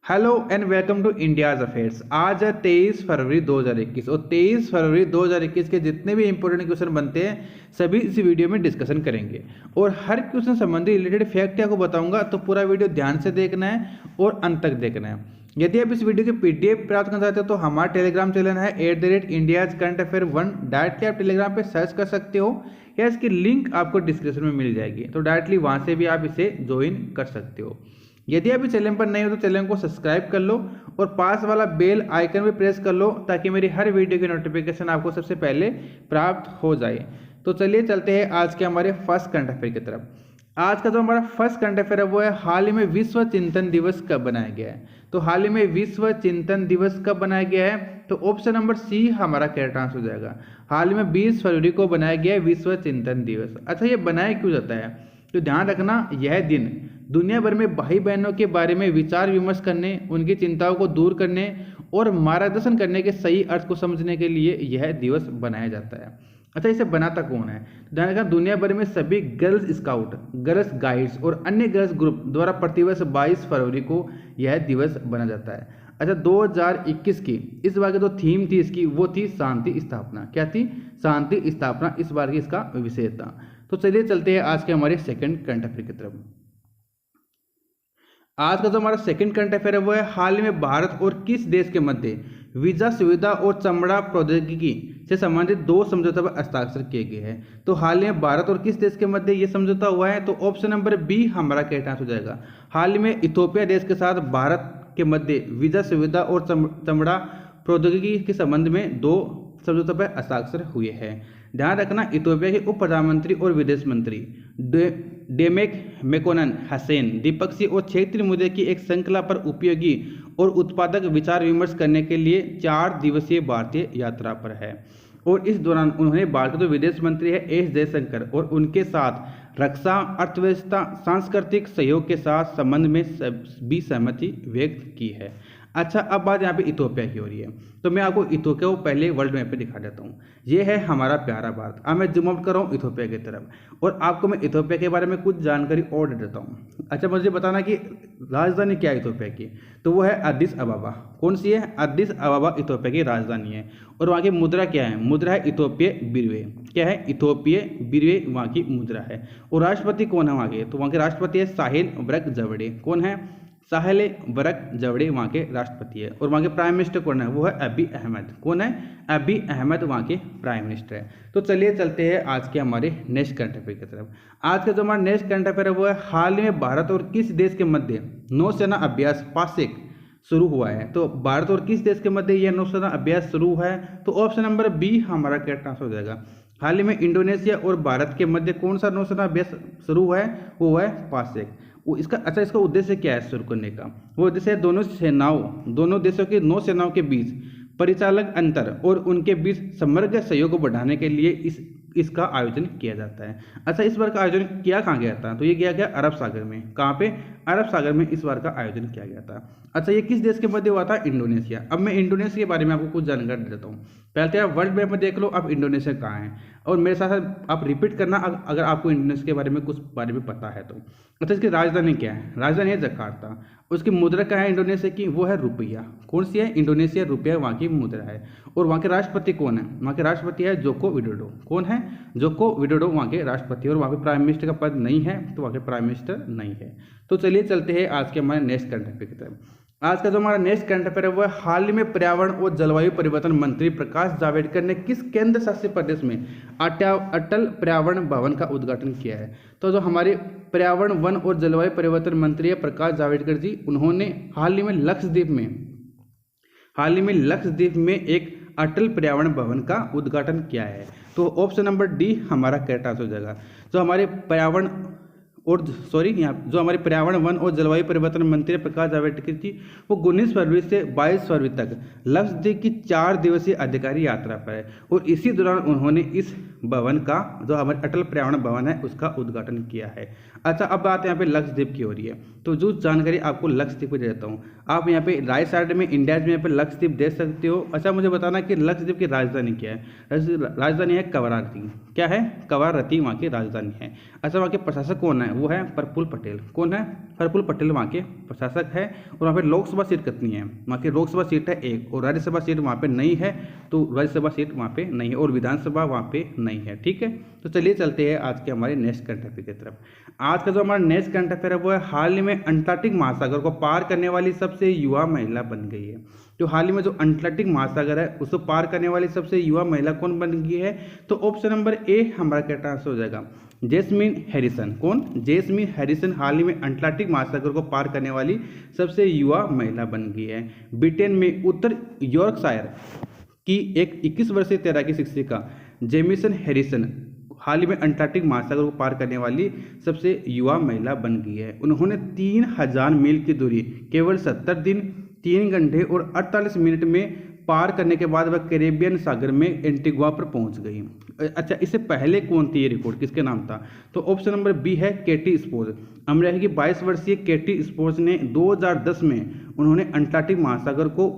Hello and welcome to India's affairs. आज है 23 फरवरी 2021 और 23 फरवरी 2021 के जितने भी इंपॉर्टेंट क्वेश्चन बनते हैं सभी इस वीडियो में डिस्कशन करेंगे और हर क्वेश्चन संबंधी रिलेटेड फैक्ट आपको बताऊंगा, तो पूरा वीडियो ध्यान से देखना है और अंत तक देखना है। यदि आप इस वीडियो की पीडीएफ प्राप्त करना चाहते हो तो हमारा टेलीग्राम चैनल है @इंडियाज करंट अफेयर 1। डायरेक्टली आप टेलीग्राम पे सर्च कर सकते हो या इसकी लिंक आपको डिस्क्रिप्शन में मिल जाएगी, तो डायरेक्टली वहां से भी आप इसे ज्वाइन कर सकते हो। यदि आप इस चैनल पर नए हो तो चैनल को सब्सक्राइब कर लो और पास वाला बेल आइकन भी प्रेस कर लो ताकि मेरी हर वीडियो की नोटिफिकेशन आपको सबसे पहले प्राप्त हो जाए। तो चलिए चलते हैं आज के हमारे फर्स्ट करंट अफेयर की तरफ। आज का जो हमारा फर्स्ट करंट अफेयर है वो है हाल ही में विश्व चिंतन दिवस कब बनाया गया है। तो हाल ही में विश्व चिंतन दिवस कब बनाया गया है, तो ऑप्शन नंबर सी हमारा करेक्ट आंसर हो जाएगा। हाल ही में 20 फरवरी को बनाया गया है विश्व चिंतन दिवस। अच्छा, ये बनाया क्यों जाता है, तो ध्यान रखना यह दिन दुनिया भर में भाई बहनों के बारे में विचार विमर्श करने, उनकी चिंताओं को दूर करने और मार्गदर्शन करने के सही अर्थ को समझने के लिए यह दिवस बनाया जाता है। अच्छा, इसे बनाता कौन है, ध्यान रखना दुनिया भर में सभी गर्ल्स स्काउट, गर्ल्स गाइड्स और अन्य गर्ल्स ग्रुप द्वारा प्रतिवर्ष 22 फरवरी को यह दिवस बना जाता है। अच्छा, 2021 की इस बार की जो थीम थी इसकी वो थी शांति स्थापना। क्या थी, शांति स्थापना इस बार की इसका विषय था। तो चलिए चलते हैं आज के हमारे सेकंड करंट अफेयर की तरफ। आज का जो हमारा सेकंड करंट अफेयर है वो है हाल ही में भारत और किस देश के मध्य वीजा सुविधा और चमड़ा प्रौद्योगिकी से संबंधित 2 समझौता पर हस्ताक्षर किए गए हैं। तो हाल ही में भारत और किस देश के मध्य ये समझौता हुआ है, तो ऑप्शन नंबर बी हमारा करेक्ट आंसर हो जाएगा। हाल ही में इथोपिया देश के साथ भारत के मध्य वीजा सुविधा और चमड़ा प्रौद्योगिकी के संबंध में 2 समझौता पर हस्ताक्षर हुए हैं। ध्यान रखना इथोपिया के उप प्रधानमंत्री और विदेश मंत्री डेमेक मेकोनन हसैन द्विपक्षीय और क्षेत्रीय मुद्दे की एक श्रृंखला पर उपयोगी और उत्पादक विचार विमर्श करने के लिए 4 दिवसीय भारतीय यात्रा पर है और इस दौरान उन्होंने भारत के जो विदेश मंत्री है एस जयशंकर और उनके साथ रक्षा, अर्थव्यवस्था, सांस्कृतिक सहयोग के साथ संबंध में भी सहमति व्यक्त की है। अच्छा, अब बात यहाँ पे इथोपिया की हो रही है, तो मैं आपको इथोपिया को पहले वर्ल्ड मैप पे दिखा देता हूँ। ये है हमारा प्यारा भारत। अब मैं जूम आउट कर रहा हूँ इथोपिया की तरफ और आपको मैं इथोपिया के बारे में कुछ जानकारी और दे देता हूँ। अच्छा, मुझे बताना कि राजधानी क्या है इथोपिया की, तो वो है अदिस अबाबा। कौन सी है, अदिस अबाबा इथोपिया की राजधानी है। और वहाँ की मुद्रा क्या है, मुद्रा है इथोपिय बिरवे। क्या है, इथोपिय बिरवे वहाँ की मुद्रा है। और राष्ट्रपति कौन है वहाँ के, तो वहाँ के राष्ट्रपति है साहिल वर्क जवड़े। कौन है, साहिल वर्क जवड़े वहाँ के राष्ट्रपति है। और वहाँ के प्राइम मिनिस्टर कौन है, वो है अबी अहमद। कौन है, अबी अहमद वहाँ के प्राइम मिनिस्टर है। तो चलिए चलते हैं आज के हमारे नेक्स्ट करंट अफेयर की तरफ। आज का जो हमारा नेक्स्ट करंट अफेयर है वो है हाल ही में भारत और किस देश के मध्य नौसेना अभ्यास पासेक शुरू हुआ है। तो भारत और किस देश के मध्य यह नौसेना अभ्यास शुरू है, तो ऑप्शन नंबर बी हमारा करेक्ट आंसर हो जाएगा। हाल ही में इंडोनेशिया और भारत के मध्य कौन सा नौसेना अभ्यास शुरू हुआ है, वो है पासेक। वो इसका अच्छा, इसका उद्देश्य क्या है शुरू करने का, वो उद्देश्य है दोनों देशों की नौसेनाओं के बीच परिचालक अंतर और उनके बीच समग्र सहयोग को बढ़ाने के लिए इसका आयोजन किया जाता है। अच्छा, इस बार का आयोजन किया कहाँ गया था, तो ये किया गया अरब सागर में। कहाँ पे, अरब सागर में इस बार का आयोजन किया गया था। अच्छा, ये किस देश के मध्य हुआ था, इंडोनेशिया। अब मैं इंडोनेशिया के बारे में आपको कुछ जानकारी दे देता हूँ। पहले आप वर्ल्ड मैप में देख लो अब इंडोनेशिया कहाँ है, और मेरे साथ साथ आप रिपीट करना अगर आपको इंडोनेशिया के बारे में कुछ बारे में पता है तो। अच्छा, इसकी राजधानी क्या है, राजधानी है जकार्ता। उसकी मुद्रा क्या है इंडोनेशिया की, वो है रुपया। कौन सी है, इंडोनेशिया रुपया वहाँ की मुद्रा है। और वहाँ के राष्ट्रपति कौन है, वहाँ के राष्ट्रपति है जोको विडोडो। कौन है, जोको विडोडो वहाँ के राष्ट्रपति। और वहाँ पे प्राइम मिनिस्टर का पद नहीं है, तो वहाँ के प्राइम मिनिस्टर नहीं है। तो चलिए चलते हैं आज के हमारे नेक्स्ट करंट अफेयर की तरफ। आज का जो हमारा नेक्स्ट करंट अफेयर है वो है हाल ही में पर्यावरण और जलवायु परिवर्तन मंत्री प्रकाश जावड़ेकर ने किस केंद्र शासित प्रदेश में अटल पर्यावरण भवन का उद्घाटन किया है। तो जो हमारे पर्यावरण, वन और जलवायु परिवर्तन मंत्री है प्रकाश जावड़ेकर जी, उन्होंने हाल ही में लक्षद्वीप में एक अटल पर्यावरण भवन का उद्घाटन किया है। तो ऑप्शन नंबर डी हमारा करेक्ट आंसर हो जाएगा। जो हमारे पर्यावरण जो हमारे पर्यावरण, वन और जलवायु परिवर्तन मंत्री प्रकाश जावड़ेकर जी, वो 19 फरवरी से 22 फरवरी तक लक्षद्वीप की 4 दिवसीय अधिकारी यात्रा पर है और इसी दौरान उन्होंने इस भवन का, जो हमारे अटल पर्यावरण भवन है, उसका उद्घाटन किया है। अच्छा, अब बात यहाँ पे लक्षद्वीप की हो रही है, तो जो जानकारी आपको लक्षद्वीप को दे देता हूँ। आप यहाँ पे राइट साइड में इंडिया में यहाँ पे लक्षद्वीप देख सकते हो। अच्छा, मुझे बताना कि लक्षद्वीप की राजधानी क्या है। राजधानी है कवरत्ती। क्या है? कवरत्ती वहाँ की राजधानी है। अच्छा, वहाँ के प्रशासक कौन है? वो है प्रफुल्ल पटेल। कौन है? प्रफुल्ल पटेल वहाँ के प्रशासक है। और वहाँ पे लोकसभा सीट कितनी है? वहाँ की लोकसभा सीट है 1, और राज्यसभा सीट वहाँ पे नहीं है, तो राज्यसभा सीट वहाँ पे नहीं है, और विधानसभा वहाँ पे नहीं है। ठीक है, तो चलिए चलते हैं आज के हमारे नेक्स्ट करंट अफेयर की तरफ। आज का जो हमारा नेक्स्ट करंट अफेयर है वो है, हाल ही में अंटार्कटिक महासागर को पार करने वाली सबसे युवा महिला बन गई है। जो हाल ही में जो अंटार्कटिक महासागर है उसको पार करने वाली सबसे युवा महिला कौन बन गई है? तो ऑप्शन नंबर ए हमारा करेक्ट आंसर हो जाएगा, जैस्मीन हैरिसन। कौन? जैस्मीन हैरिसन हाल ही में अंटार्कटिक महासागर को पार करने वाली सबसे युवा महिला बन गई है। ब्रिटेन में उत्तर यॉर्कशायर की एक 21 वर्षीय तैराकी शिक्षिका जेमिसन हैरिसन हाल ही में अंटार्कटिक महासागर को पार करने वाली सबसे युवा महिला बन गई है। उन्होंने 3000 मील की दूरी केवल 70 दिन, 3 घंटे और 48 मिनट में पार करने के बाद वह कैरेबियन सागर में एंटीगुआ पर पहुंच गई। अच्छा, इससे पहले कौन थी ये रिकॉर्ड, किसके नाम था? तो ऑप्शन नंबर बी है केटी स्पोर्ज। अमेरिका की 22 वर्षीय केटी स्पोर्ज ने 2010 में उन्होंने अंटार्कटिक महासागर को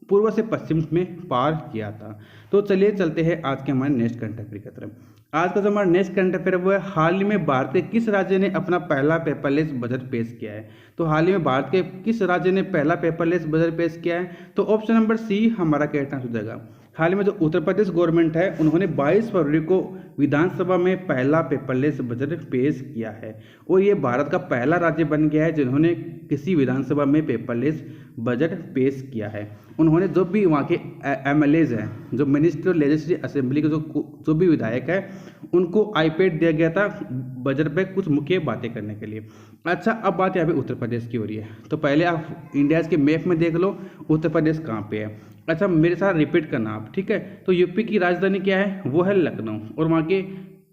पूर्व से पश्चिम में पार किया था। तो चलिए चलते हैं आज के हमारे नेक्स्ट करंट अफेयर की तरफ। आज का जो हमारा नेक्स्ट करंट अफेयर वो है, हाल ही में भारत के किस राज्य ने अपना पहला पेपरलेस बजट पेश किया है? तो हाल ही में भारत के किस राज्य ने पहला पेपरलेस बजट पेश किया है? तो ऑप्शन नंबर सी हमारा करेक्ट आंसर हो जाएगा। हाल ही में जो उत्तर प्रदेश गवर्नमेंट है उन्होंने 22 फरवरी को विधानसभा में पहला पेपरलेस बजट पेश किया है, और ये भारत का पहला राज्य बन गया है जिन्होंने किसी विधानसभा में पेपरलेस बजट पेश किया है। उन्होंने जो भी वहाँ के एमएलएज हैं, जो मिनिस्टर लेजिस्लेटिव असेंबली के जो भी विधायक है, उनको आईपैड दिया गया था बजट पे कुछ मुख्य बातें करने के लिए। अच्छा, अब बात यहाँ पे उत्तर प्रदेश की हो रही है, तो पहले आप इंडिया के मैप में देख लो उत्तर प्रदेश कहाँ पे है। अच्छा, मेरे साथ रिपीट करना आप, ठीक है? तो यूपी की राजधानी क्या है? वो है लखनऊ, और वहाँ के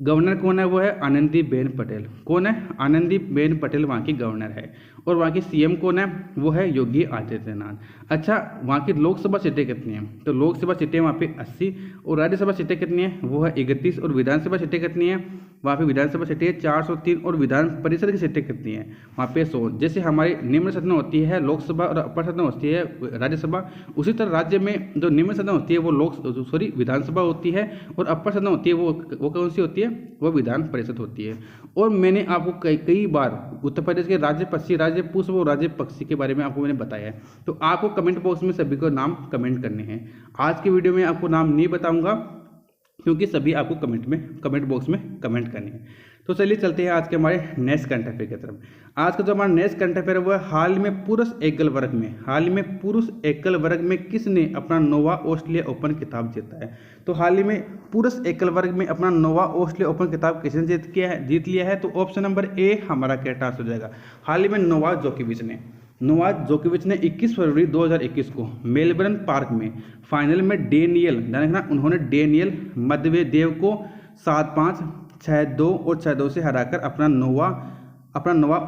गवर्नर कौन है? वो है आनंदीबेन पटेल। कौन है? आनंदीबेन पटेल वहाँ की गवर्नर है। और वहाँ की सीएम कौन है? वो है योगी आदित्यनाथ। अच्छा, वहाँ की लोकसभा सीटें कितनी हैं? तो लोकसभा सीटें वहाँ पे 80, और राज्यसभा सीटें कितनी हैं? वो है 31, और विधानसभा सीटें कितनी हैं? वहाँ पे विधानसभा सीटें 403, और विधान परिषद की सीटें कितनी हैं? वहाँ पे 100। जैसे हमारी निम्न सदन होती है लोकसभा और अपर सदन होती है राज्यसभा, उसी तरह राज्य में जो निम्न सदन होती है वो विधानसभा होती है, और अपर सदन होती है वो कौन सी होती है? वो विधान परिषद होती है। और मैंने आपको कई बार उत्तर प्रदेश के राज्य पक्षी, राज्य पुष्प और राज्य पक्षी के बारे में आपको मैंने बताया है, तो आपको कमेंट बॉक्स में सभी को नाम कमेंट करने हैं। आज की वीडियो में आपको नाम नहीं बताऊंगा क्योंकि सभी आपको कमेंट बॉक्स में कमेंट करने हैं। तो चलिए चलते हैं आज के हमारे नेक्स्ट करंट अफेयर की तरफ। आज का जो हमारा नेक्स्ट करंट अफेयर है वो है, हाल ही में पुरुष एकल वर्ग में किसने अपना 9वां ऑस्ट्रेलिया ओपन खिताब जीता है? तो हाल ही में पुरुष एकल वर्ग में अपना 9वां ऑस्ट्रेलिया ओपन खिताब किसने जीत लिया है? तो ऑप्शन नंबर ए हमारा करेक्ट आंसर हो जाएगा। हाल ही में नोवाक जोकोविच ने 21 फरवरी 2021 को मेलबर्न पार्क में फाइनल में उन्होंने डेनियल मेदवेदेव को 7-5, 6-2 और 6-2 से हराकर अपना नौवां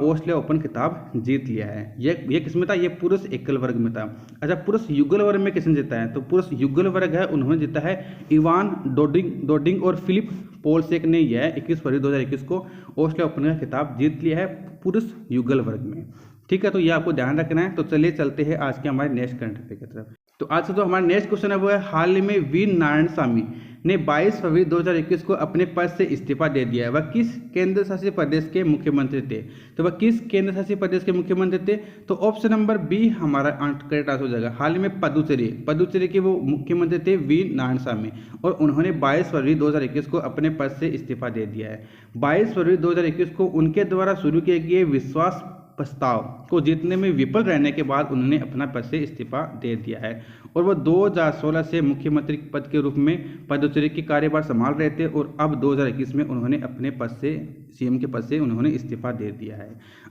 ऑस्ट्रेलिया ओपन खिताब जीत लिया है। ये किसमें था? ये पुरुष एकल वर्ग में था। अच्छा, पुरुष युगल वर्ग में किसने जीता है? तो पुरुष युगल वर्ग है उन्होंने जीता है इवान डोडिंग और फिलिप पोलसेक ने यह 21 फरवरी 2021 को ऑस्ट्रेलिया ओपन का खिताब जीत लिया है पुरुष युगल वर्ग में। ठीक है, तो ये आपको ध्यान रखना है। तो चलिए चलते हैं आज के हमारे नेक्स्ट करंट अफेयर की तरफ। तो आज का जो हमारा नेक्स्ट क्वेश्चन है वो है, हाल ही में वी नारायणसामी ने 22 फरवरी 2021 को अपने पद से इस्तीफा दे दिया है। वह किस केंद्र शासित प्रदेश के मुख्यमंत्री थे? तो वह किस केंद्र शासित प्रदेश के मुख्यमंत्री थे? तो ऑप्शन नंबर बी हमारा करेक्ट आंसर हो जाएगा। हाल ही में पदुचेरी के वो मुख्यमंत्री थे वी नारायणसामी, और उन्होंने 22 फरवरी 2021 को अपने पद से इस्तीफा दे दिया है। 22 फरवरी 2021 को उनके द्वारा शुरू किए गए विश्वास प्रस्ताव को जीतने में विफल रहने के बाद उन्होंने अपना पद से इस्तीफा दे दिया है, और वो 2016 से मुख्यमंत्री पद के रूप में पदुचेरी की कार्यभार संभाल रहे थे, और अब 2021 में उन्होंने अपने पद से सीएम के पद से उन्होंने इस्तीफा दे दिया है।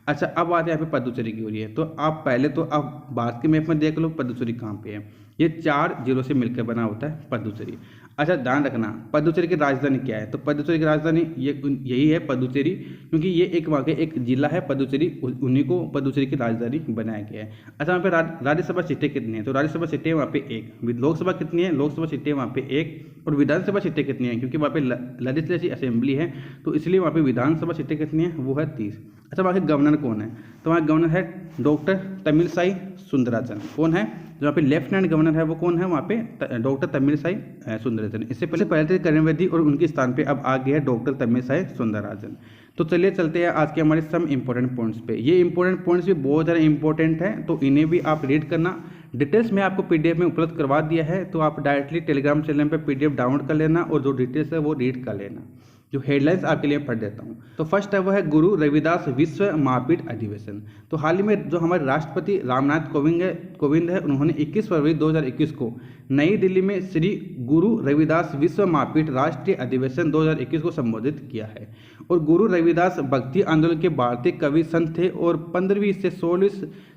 अच्छा, अब बात यहाँ पे पदुचेरी की हो रही है, तो आप पहले तो आप भारत के मैप में देख लो पदुचेरी कहाँ पे है। ये 4 जिलों से मिलकर बना होता है पदुचेरी। अच्छा, ध्यान रखना पुडुचेरी की राजधानी क्या है, तो पुडुचेरी की राजधानी यही है पुडुचेरी, क्योंकि ये एक वहाँ के एक जिला है पुडुचेरी, उन्हीं को पुडुचेरी की राजधानी बनाया गया है। अच्छा, वहाँ पे राज्यसभा सीटें कितनी हैं, तो राज्यसभा सीटें वहाँ पे 1, लोकसभा कितनी है, लोकसभा सीटें वहाँ पे 1, और विधानसभा सीटें कितनी हैं, क्योंकि वहाँ पे लेजिस्लेटिव असेंबली है तो इसलिए वहाँ पे विधानसभा सीटें कितनी हैं, वो है 30। अच्छा, वहाँ के गवर्नर कौन है, तो वहाँ गवर्नर है डॉक्टर तमिलसाई सुंदरराजन। कौन है, जो वहाँ पे लेफ्टिनेंट गवर्नर है वो कौन है, वहाँ पे डॉक्टर तमिलसाई सुंदरराजन। इससे पहले थे करुणानिधि और उनके स्थान पे अब आ गया है डॉक्टर तमिलसाई सुंदरराजन। तो चलिए चलते हैं आज के हमारे सम इंपॉर्टेंट पॉइंट्स पे। ये इंपॉर्टेंट पॉइंट्स भी बहुत ज़्यादा इंपॉर्टेंट है, तो इन्हें भी आप रीड करना। डिटेल्स में आपको पीडीएफ में उपलब्ध करवा दिया है, तो आप डायरेक्टली टेलीग्राम चैनल पे पीडीएफ डाउनलोड कर लेना और जो डिटेल्स है वो रीड कर लेना। जो हेडलाइंस आपके लिए पढ़ देता हूँ। तो फर्स्ट है वो है गुरु रविदास विश्व महापीठ अधिवेशन। तो हाल ही में जो हमारे राष्ट्रपति रामनाथ कोविंद है, उन्होंने 21 फरवरी 2021 को नई दिल्ली में श्री गुरु रविदास विश्व महापीठ राष्ट्रीय अधिवेशन 2021 को संबोधित किया है। और गुरु रविदास भक्ति आंदोलन के भारतीय कवि संत थे और 15वीं से 16वीं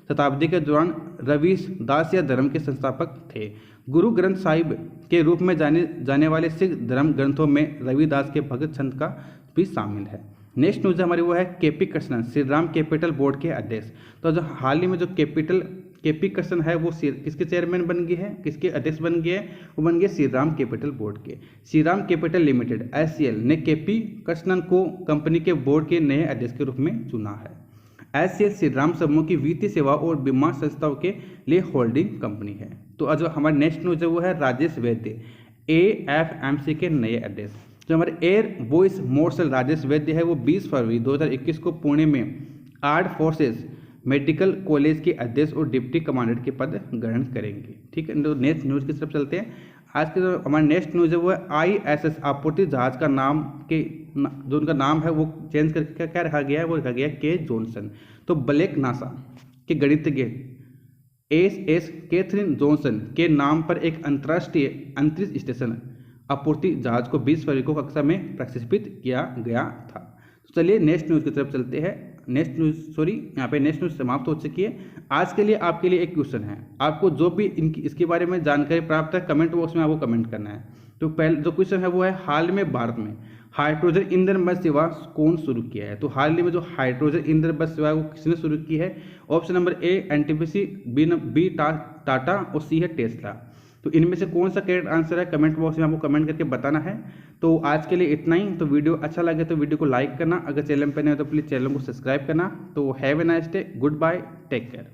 शताब्दी के दौरान रविदासिया धर्म के संस्थापक थे। गुरु ग्रंथ साहिब के रूप में जाने वाले सिख धर्म ग्रंथों में रविदास के भगत छंद का भी शामिल है। नेक्स्ट न्यूज हमारी वो है KP Krishnan Shri Ram capital board के अध्यक्ष। तो जो हाल ही में जो केपी कृष्णन है वो किसके चेयरमैन बन गए हैं, किसके अध्यक्ष बन गए हैं, वो बन गए श्री राम कैपिटल बोर्ड के। Shri Ram capital limited SCL ने केपी कृष्णन को कंपनी के बोर्ड के नए अध्यक्ष के रूप में चुना है। SCL श्री राम समूह की वित्तीय सेवा और बीमा संस्थाओं के लिए होल्डिंग कंपनी है। तो जो हमारे नेक्स्ट न्यूज है वो है राजेश वैद्य AFMC के नए अध्यक्ष। जो हमारे एयर वॉइस मार्शल राजेश वैद्य है वो 20 फरवरी 2021 को पुणे में आर्med फोर्सेस मेडिकल कॉलेज के अध्यक्ष और डिप्टी कमांडेंट के पद ग्रहण करेंगे। ठीक है, तो नेक्स्ट न्यूज की तरफ चलते हैं। आज के जो हमारा नेक्स्ट न्यूज है वो है ISS आपूर्ति जहाज का नाम के जो उनका नाम है वो चेंज करके क्या रखा गया है, वो रखा गया है K जॉनसन। तो ब्लैक नासा के गणितज्ञ SS कैथरीन जॉनसन के नाम पर एक अंतर्राष्ट्रीय अंतरिक्ष स्टेशन आपूर्ति जहाज को 20 फरवरी को कक्षा में प्रक्षेपित किया गया था। तो चलिए नेक्स्ट न्यूज की तरफ चलते हैं। नेक्स्ट न्यूज समाप्त हो चुकी है। आज के लिए आपके लिए एक क्वेश्चन है, आपको जो भी इसके बारे में जानकारी प्राप्त है कमेंट बॉक्स में आपको कमेंट करना है। तो पहले जो क्वेश्चन है वो है हाल में भारत में हाइड्रोजन ईंधन बस सेवा कौन शुरू किया है। तो हाल ही में जो हाइड्रोजन ईंधन बस सेवा है वो किसने शुरू की है। Option number A NTPC, B Tata और C है टेस्ला। तो इनमें से कौन सा करेक्ट आंसर है कमेंट बॉक्स में आपको कमेंट करके बताना है। तो आज के लिए इतना ही। तो वीडियो अच्छा लगे तो वीडियो को लाइक करना, अगर चैनल पर नहीं हो तो प्लीज़ चैनल को सब्सक्राइब करना। तो have a nice day, good bye, take care.